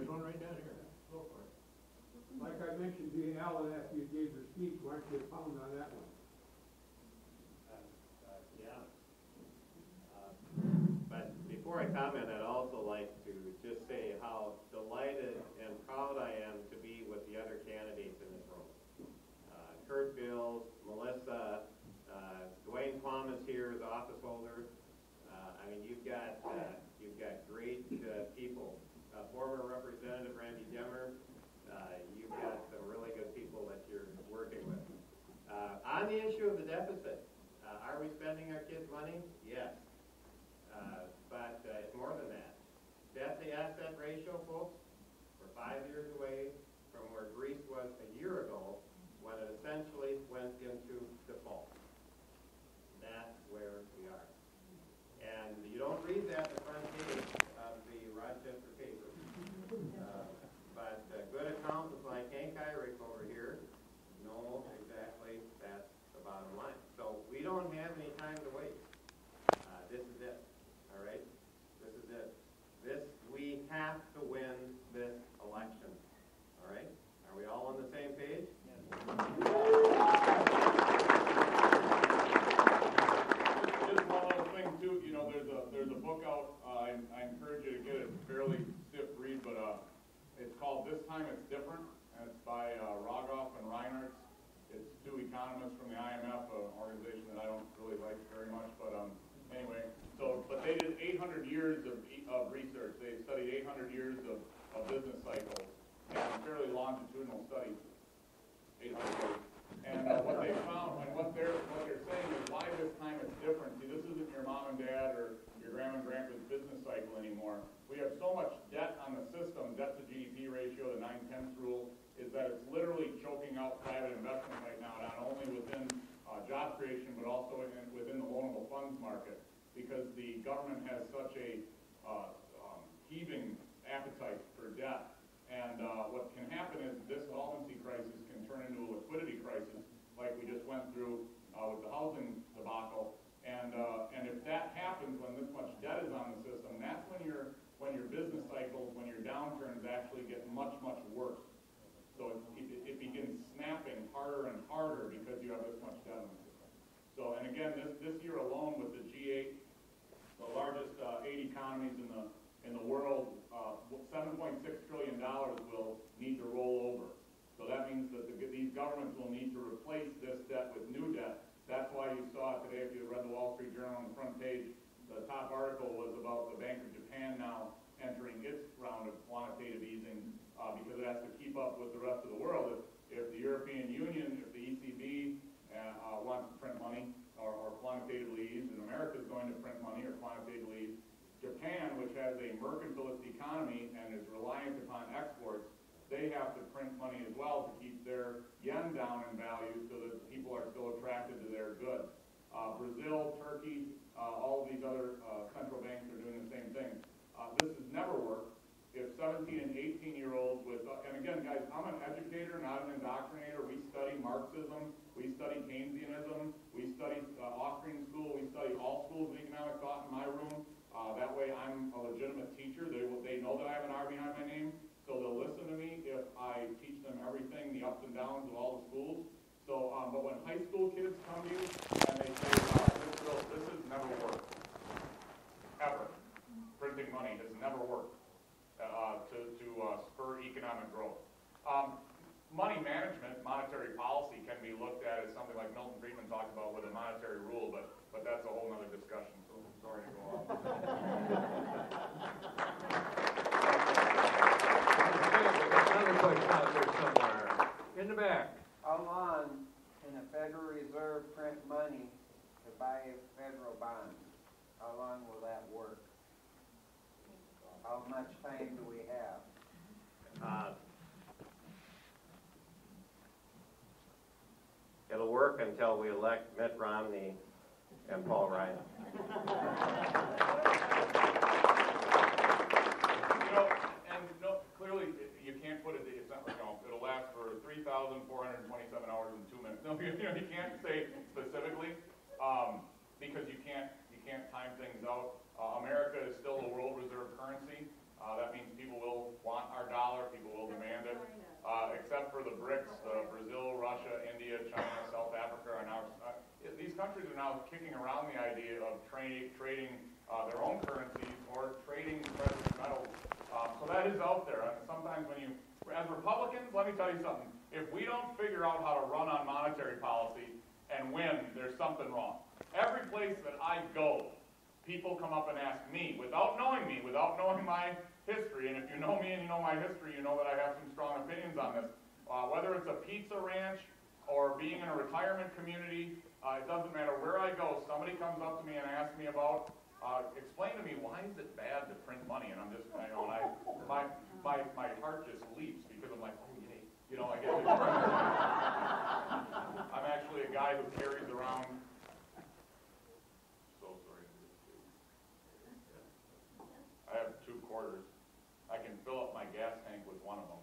one right down here. Go for it. Like I mentioned to you, Alan, after you gave your speech, why don't you pound on that one? Yeah. But before I comment, I'd also like to just say how delighted and proud I am to be with the other candidates in this room. Kurt Bills, Melissa, Dwayne Thomas here as office holder. I mean, you've got great people. Former Representative Randy Demmer, you've got some really good people that you're working with. On the issue of the deficit, are we spending our kids' money? Yes. But it's more than that. Debt-to-asset ratio, folks, we're 5 years away from where Greece was a year ago when it essentially went into default. That's where we are. And you don't read that in the front page of the Rochester paper. But good accountants like Hank Irick over here know exactly that's the bottom line. So we don't have any time to waste. This is it. All right? This is it. We have to win this election. All right? Are we all on the same page? Yes. Just one other thing too, you know, there's a book out, I encourage you to get it, fairly stiff read, but it's called This Time It's Different, and it's by Rogoff and Reinhardt. It's two economists from the IMF, an organization that I don't really like very much, but anyway, but they did 800 years of research. They studied 800 years of business cycles and fairly longitudinal studies, 800 years. And what they found, and what they're saying is why this time it's different. See, this isn't your mom and dad or your grandma and grandpa's business cycle anymore. We have so much debt on the system, debt to GDP ratio, the 9/10 rule, is that it's literally choking out private investment right now, not only within job creation, but also within the loanable funds market, because the government has such a heaving appetite for debt. And what can happen is this solvency crisis can turn into a liquidity crisis, like we just went through with the housing debacle. And if that happens, when this much debt is on the system, that's when your business cycles, when your downturns actually get much, much worse. So it begins snapping harder and harder because you have this much debt on the system. So, and again, this year alone with the G8, the largest 8 economies in the world, $7.6 trillion will need to roll over. So that means that these governments will need to replace this debt with new debt. That's why you saw today, if you read the Wall Street Journal on the front page, the top article was about the Bank of Japan now entering its round of quantitative easing because it has to keep up with the rest of the world. If the European Union, if the ECB wants to print money or quantitatively ease, and America is going to print money or quantitatively ease, Japan, which has a mercantilist economy and is reliant upon exports, they have to print money as well to keep their yen down in value so that people are still attracted to their goods. Brazil, Turkey, all of these other central banks are doing the same thing. This has never worked. If 17 and 18-year-olds with, and again, guys, I'm an educator, not an indoctrinator. We study Marxism, we study Keynesianism, we study Austrian school, we study all schools of economic thought in my room. That way I'm a legitimate teacher. They know that I have an R behind my name, so they'll listen to me if I teach them everything, the ups and downs of all the schools. So, but when high school kids come to you and they say, this has never worked, ever. Printing money has never worked to spur economic growth. Money management, monetary policy can be looked at as something like Milton Friedman talked about with a monetary rule, but that's a whole other discussion, so sorry to go on. Another question out there somewhere. In the back. How long can the Federal Reserve print money to buy federal bonds? How long will that work? How much time do we have? It'll work until we elect Mitt Romney and Paul Ryan. Clearly you can't put it. It's not. It'll last for 3,427 hours and 2 minutes. No, you can't say specifically because you can't time things out. America is still the world reserve currency. That means people will want our dollar. except for the BRICS, Brazil, Russia, India, China, South Africa are now, these countries are now kicking around the idea of trading their own currencies or trading precious metals. So that is out there. And sometimes when you, as Republicans, let me tell you something. If we don't figure out how to run on monetary policy and win, there's something wrong. Every place that I go, people come up and ask me, without knowing my history, and if you know me and you know my history, you know that I have some strong opinions on this. Whether it's a pizza ranch or being in a retirement community, it doesn't matter where I go, somebody comes up to me and asks me about, explain to me, why is it bad to print money? And I'm just, my heart just leaps because I'm like, oh yay, I get it. I'm actually a guy who carries around, so sorry. I have 2 quarters. I can fill up my gas tank with one of them.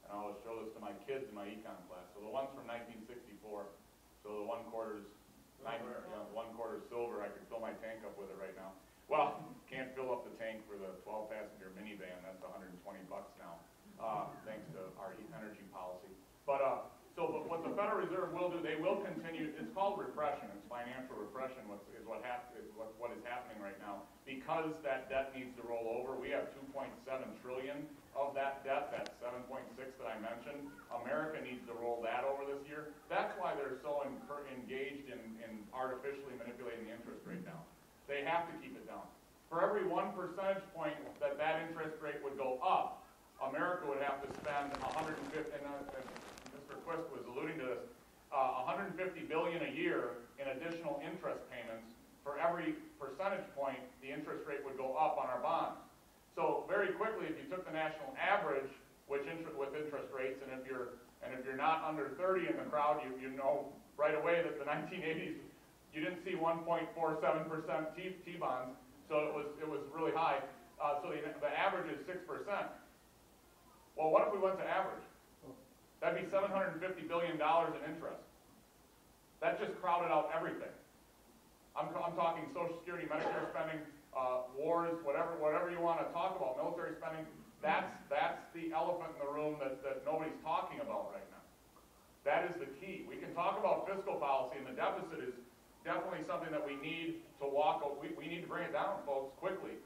And I always show this to my kids in my econ class. So the one's from 1964. So the 1 quarter's 1 quarter silver. I could fill my tank up with it right now. Well, can't fill up the tank for the 12-passenger minivan. That's $120 now, thanks to our energy policy. But what the Federal Reserve will do, they will continue. It's called repression. It's financial repression. What is happening right now? Because that debt needs to roll over. We have 2.7 trillion of that debt. That 7.6 that I mentioned. America needs to roll that over this year. That's why they're so engaged in artificially manipulating the interest rate down. They have to keep it down. For every 1 percentage point that interest rate would go up, America would have to spend 150. And Mr. Quist was alluding to this. 150 billion a year in additional interest payments. For every percentage point, the interest rate would go up on our bonds. So very quickly, if you took the national average, with interest rates, and if you're not under 30 in the crowd, you know right away that the 1980s, you didn't see 1.47% T-bonds, so it was really high. So the average is 6%. Well, what if we went to average? That'd be $750 billion in interest. That just crowded out everything. I'm talking Social Security, Medicare spending, wars, whatever you want to talk about, military spending. That's the elephant in the room that nobody's talking about right now. That is the key. We can talk about fiscal policy, and the deficit is definitely something that we need to we need to bring it down, folks, quickly.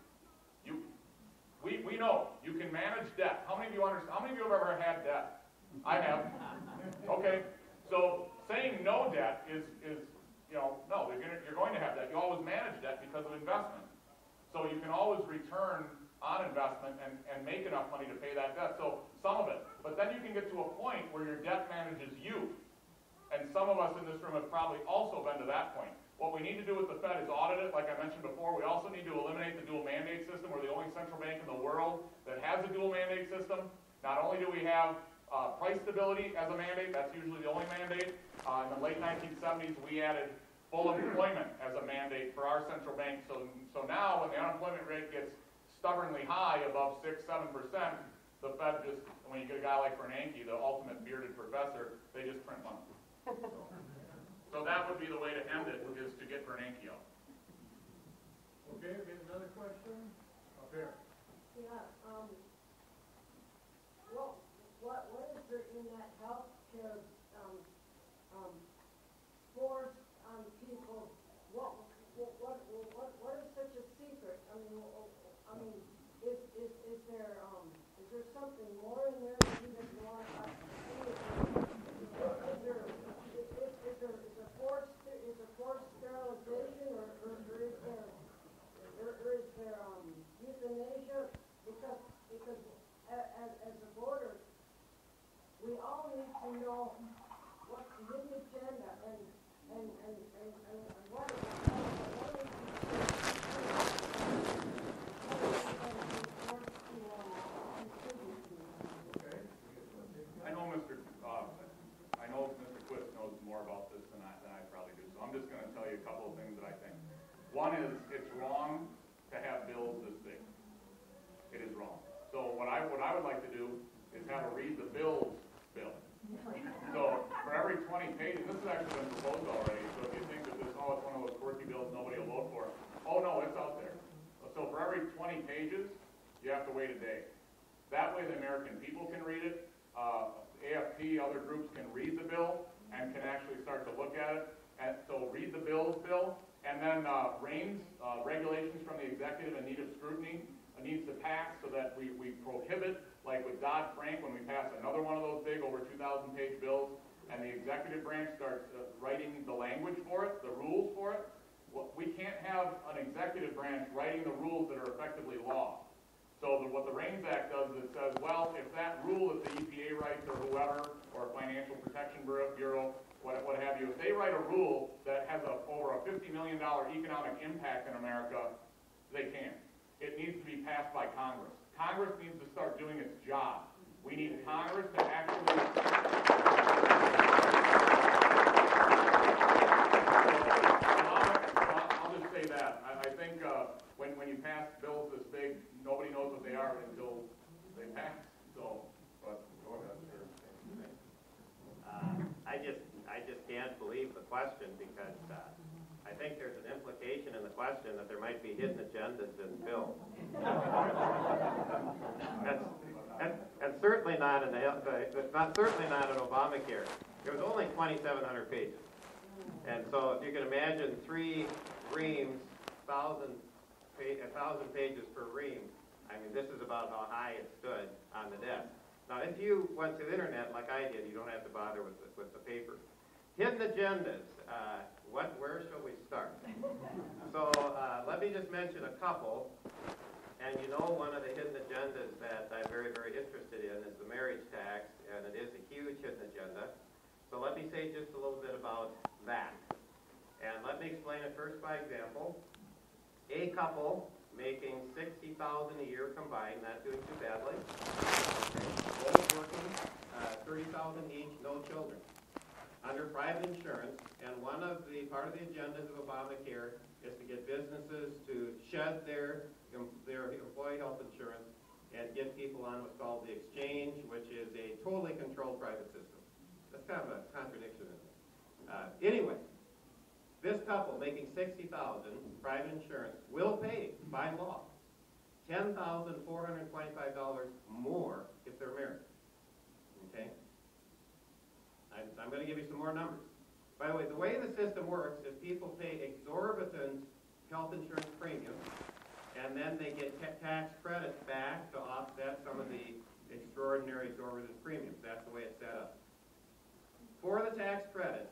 We know you can manage debt. How many of you understand? How many of you have ever had debt? I have. Okay, so saying no debt is no, you're going to have debt. You always manage debt because of investment. So you can always return on investment and make enough money to pay that debt. So some of it. But then you can get to a point where your debt manages you. And some of us in this room have probably also been to that point. What we need to do with the Fed is audit it, like I mentioned before. We also need to eliminate the dual mandate system. We're the only central bank in the world that has a dual mandate system. Not only do we have price stability as a mandate, that's usually the only mandate. In the late 1970s, we added full employment as a mandate for our central bank. So now when the unemployment rate gets stubbornly high, above 6-7%, the Fed just, when you get a guy like Bernanke, the ultimate bearded professor, they just print money. So that would be the way to end it, is to get Bernanke out. Okay, we get another question? Up here. Yeah, what is there in that healthcare, force on people? What is such a secret? I mean, is there something more in there that you just want to is there forced sterilization or is there euthanasia? Because as a voter, we all need to know what's in the agenda and what I know Mr. Quist knows more about this than I probably do, so I'm just going to tell you a couple of things that I think. One is, it's wrong to have bills this big. It is wrong. So what I would like to do is have a read the bills bill. So for every 20 pages, this has actually been proposed already, so if you think that it's one of those quirky bills nobody will vote for, oh no, it's out there. So for every 20 pages, you have to wait a day. That way the American people can read it. AFT, other groups can read the bill and can actually start to look at it. And so read the bill, and then RAINs, regulations from the executive in need of scrutiny, needs to pass so that we prohibit, like with Dodd-Frank, when we pass another one of those big over 2,000-page bills, and the executive branch starts writing the language for it, the rules for it. Well, we can't have an executive branch writing the rules that are effectively law. So what the RAINS Act does is it says, well, if that rule that the EPA writes or whoever, or Financial Protection Bureau, what have you, if they write a rule that has over a $50 million economic impact in America, they can't. It needs to be passed by Congress. Congress needs to start doing its job. We need Congress to actually... I'll just say that. I think when you pass bills this big, nobody knows what they are until they pass. So, but go ahead. I just can't believe the question because I think there's an implication in the question that there might be hidden agendas in bills. and certainly not in certainly not in Obamacare. There was only 2,700 pages, and so if you can imagine 3 reams, 1,000 pages per ream. I mean, this is about how high it stood on the desk. Now, if you went to the internet like I did, you don't have to bother with the paper. Hidden agendas. Where shall we start? So let me just mention a couple. And you know, one of the hidden agendas that I'm very, very interested in is the marriage tax, and it is a huge hidden agenda. So let me say just a little bit about that. And let me explain it first by example. A couple making $60,000 a year combined, not doing too badly. Both working, $30,000 each, no children. Under private insurance, and part of the agendas of Obamacare is to get businesses to shed their employee health insurance and get people on what's called the exchange, which is a totally controlled private system. That's kind of a contradiction, isn't it? Anyway, this couple making $60,000 private insurance will pay, by law, $10,425 more if they're married. Okay? I'm going to give you some more numbers. By the way, the way the system works is people pay exorbitant health insurance premiums, and then they get tax credits back to offset some of the extraordinary exorbitant premiums. That's the way it's set up. For the tax credits,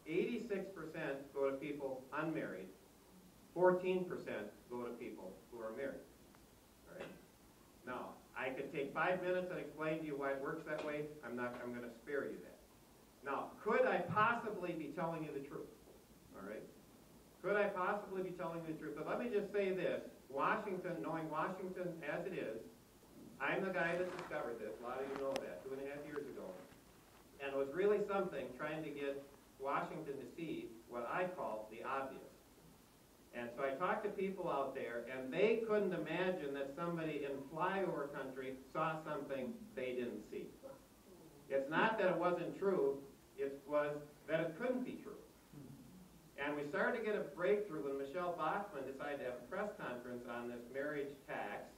86% go to people unmarried, 14% go to people who are married. All right? Now, I could take 5 minutes and explain to you why it works that way. I'm going to spare you that. Now, could I possibly be telling you the truth? All right? Could I possibly be telling you the truth? But let me just say this. Washington, knowing Washington as it is, I'm the guy that discovered this. A lot of you know that, 2.5 years ago. And it was really something trying to get Washington to see what I call the obvious. And so I talked to people out there, and they couldn't imagine that somebody in flyover country saw something they didn't see. It's not that it wasn't true, it was that it couldn't be true. And we started to get a breakthrough when Michelle Bachmann decided to have a press conference on this marriage tax.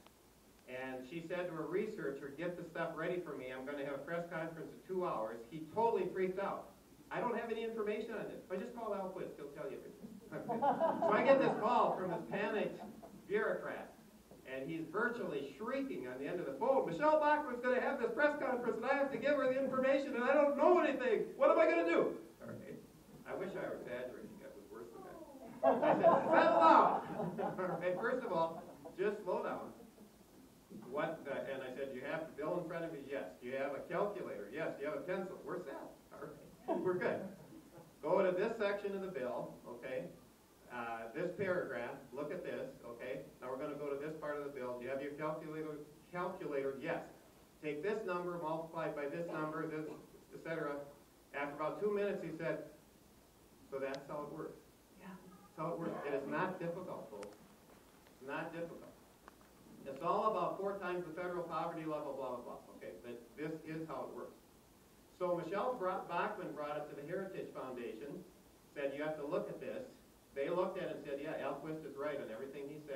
And she said to her researcher, get the stuff ready for me, I'm going to have a press conference in 2 hours. He totally freaked out. I don't have any information on this. If I just call Al Quist, he'll tell you everything. So I get this call from this panicked bureaucrat, and he's virtually shrieking on the end of the phone. Michelle Bachmann's going to have this press conference, and I have to give her the information, and I don't know anything. What am I going to do? All right. I wish I were exaggerating. That was worse than that. I said, settle down. Okay, first of all, just slow down. And I said, you have the bill in front of you? Yes. Do you have a calculator? Yes. Do you have a pencil? We're set. All right. We're good. Go to this section of the bill, okay? This paragraph, look at this, okay? Now we're going to go to this part of the bill. Do you have your calculator? Yes. Take this number, multiply it by this number, this, etc. After about 2 minutes, he said, so that's how it works. Yeah. That's how it works. It is not difficult, folks. It's not difficult. It's all about 4 times the federal poverty level, blah, blah, blah. Okay, but this is how it works. So Michelle Bachmann brought it to the Heritage Foundation, said you have to look at this. They looked at it and said, yeah, Al Quist is right on everything he said.